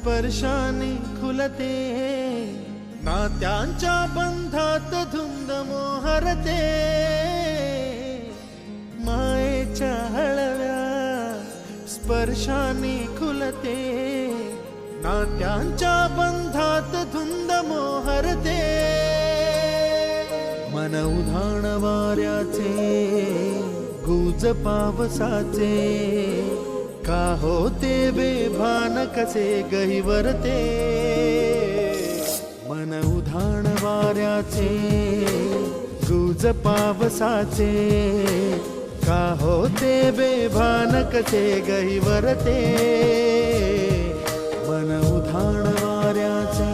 स्पर्शाने खुलते, नात्यांच्या बंधात धुंद मोहरते, मायेच्या हळव्या स्पर्शाने खुलते, नात्यांच्या बंधात धुंद मोहरते, मन उधाण वाऱ्याचे गुज पावसाचे, का होते बेभान कसे गहिवरते, मन उधाण वाऱ्याचे गुज पावसाचे, का होते बेभान कसे गहिवरते, मन उधाण वाऱ्याचे.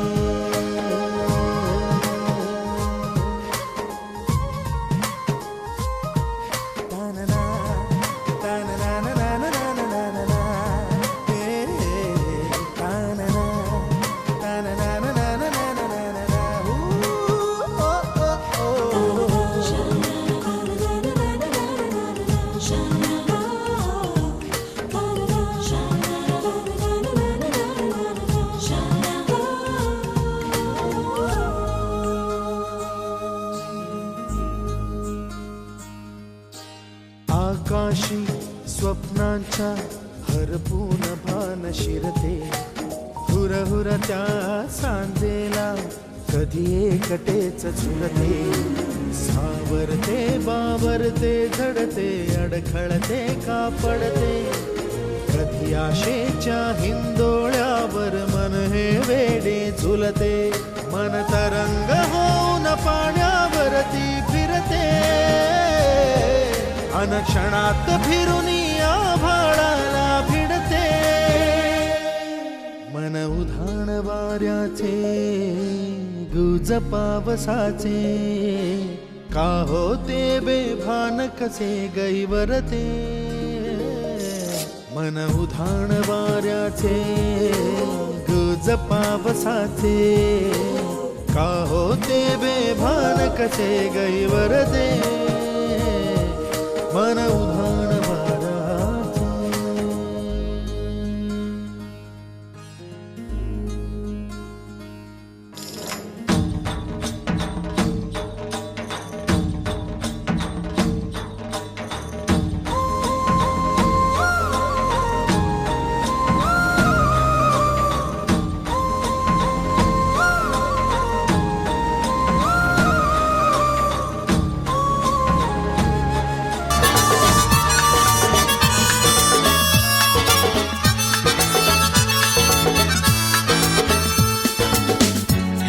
आकाशी स्वप्नांच्या हरपून भान शिरते, हुरहुर त्या सांजेला कधी एकटेच झुलते, सावरते बावरते झडते, अडखळते का पडते, कधी आशेच्या हिंदोळ्यावर मन हे वेडे झुलते, मन तरंग होऊन पाण्यावरती फिरते, अनक्षणात फिरुनी आभाळाला भिडते, मन उधाण वाऱ्याचे गुज पावसाचे, का होते बेभान कसे गहिवरते, मन उधाण वाऱ्याचे गुज पावसाचे, का होते बेभान कसे गहिवरते, मन उधाण वाऱ्याचे.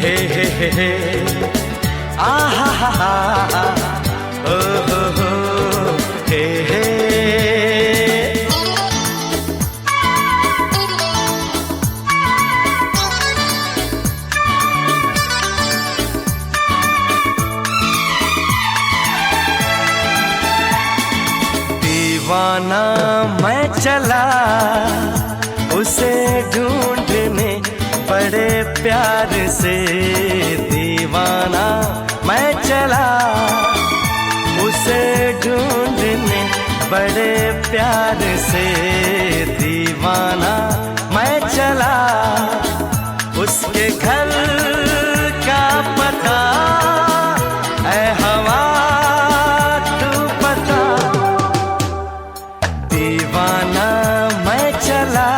हे हे हे हे आहा हा हा ओ हो हे हे दीवाना मैं चला उसे ढूंढने बड़े प्यार से, दीवाना मैं चला उसे ढूंढने बड़े प्यार से, दीवाना मैं चला उसके घर का पता ऐ हवा तू पता, दीवाना मैं चला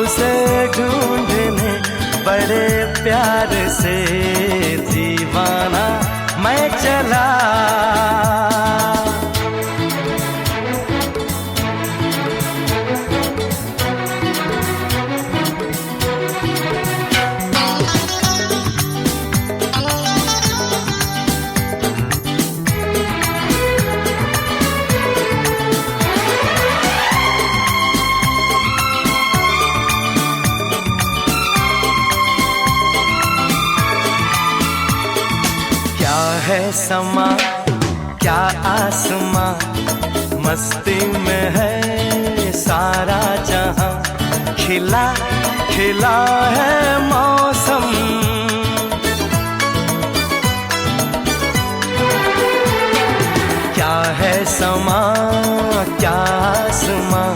उसे ढूंढने बड़े प्यार से, दीवाना मैं चला. है समा क्या आसमां, मस्ती में है सारा जहां, खिला खिला है मौसम, क्या है समा क्या आसमां,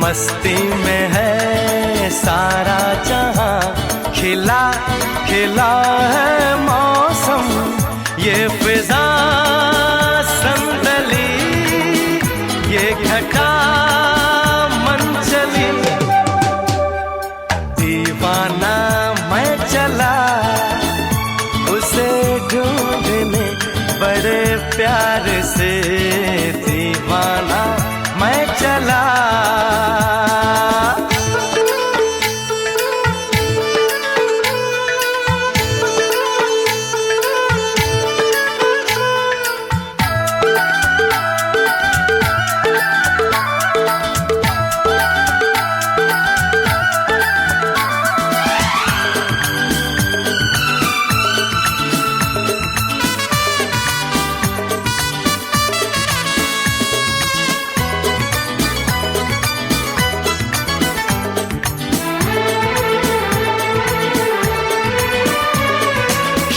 मस्ती में है सारा जहां, खिला खिला है मौसम, ये फिजा संदली, ये घटा मंचली। दीवाना मैं चला उसे ढूंढने बड़े प्यार से, दीवाना मैं चला।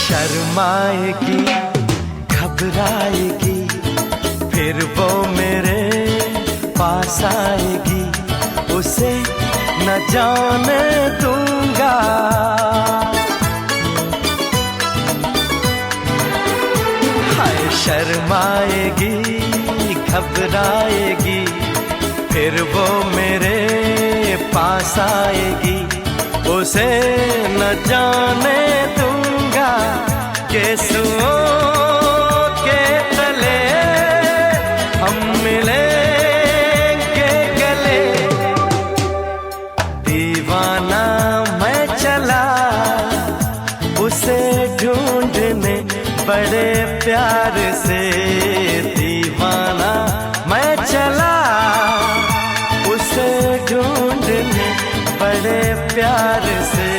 शर्माएगी, घबराएगी, फिर वो मेरे पास आएगी, उसे न जाने दूंगा। हाय शर्माएगी, घबराएगी, फिर वो मेरे पास आएगी, उसे न जाने दूंगा। केसुओं के तले हम मिलेंगे गले, दीवाना मैं चला उसे ढूंढने बड़े प्यार से, दीवाना मैं चला उसे ढूंढने बड़े प्यार से,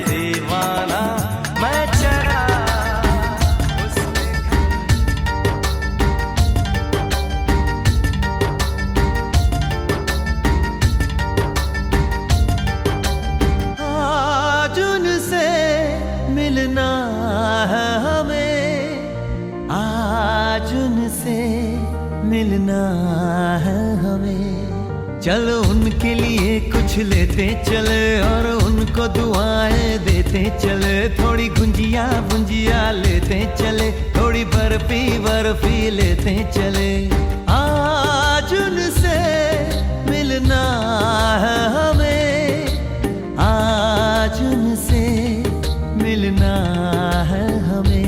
दीवाना मैं चला। आज उनसे मिलना है हमें, आज उनसे मिलना है हमें। चलो उनके लिए कुछ लेते चले और उनको दुआएं देते चले, थोड़ी गुंजिया गुंजिया लेते चले, थोड़ी बर्फी बर्फी लेते चले। आज उनसे मिलना है हमें, आज उनसे मिलना है हमें।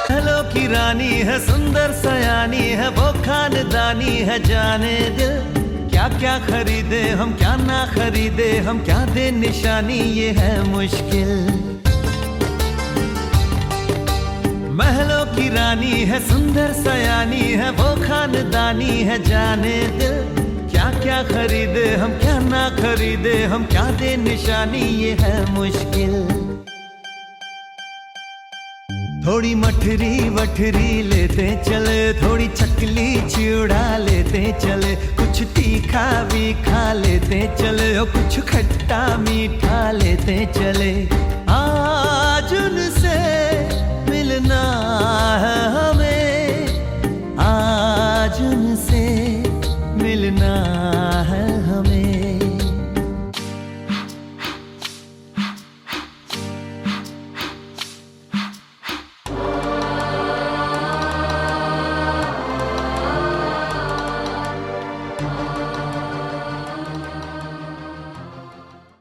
महलों की रानी है, सुंदर सयानी है, वो खानदानी है, जाने दिल क्या क्या खरीदे हम, क्या ना खरीदे हम, क्या दे निशानी, ये है मुश्किल। महलों की रानी है, सुंदर सयानी है, वो खानदानी है, जाने दिल क्या क्या खरीदे हम, क्या ना खरीदे हम, क्या दे निशानी, ये है मुश्किल। थोड़ी मठरी वठरी लेते चले, थोड़ी चकली चिड़ा लेते चले, कुछ तीखा भी खा लेते चले, और कुछ खट्टा मीठा लेते चले। आज उनसे मिलना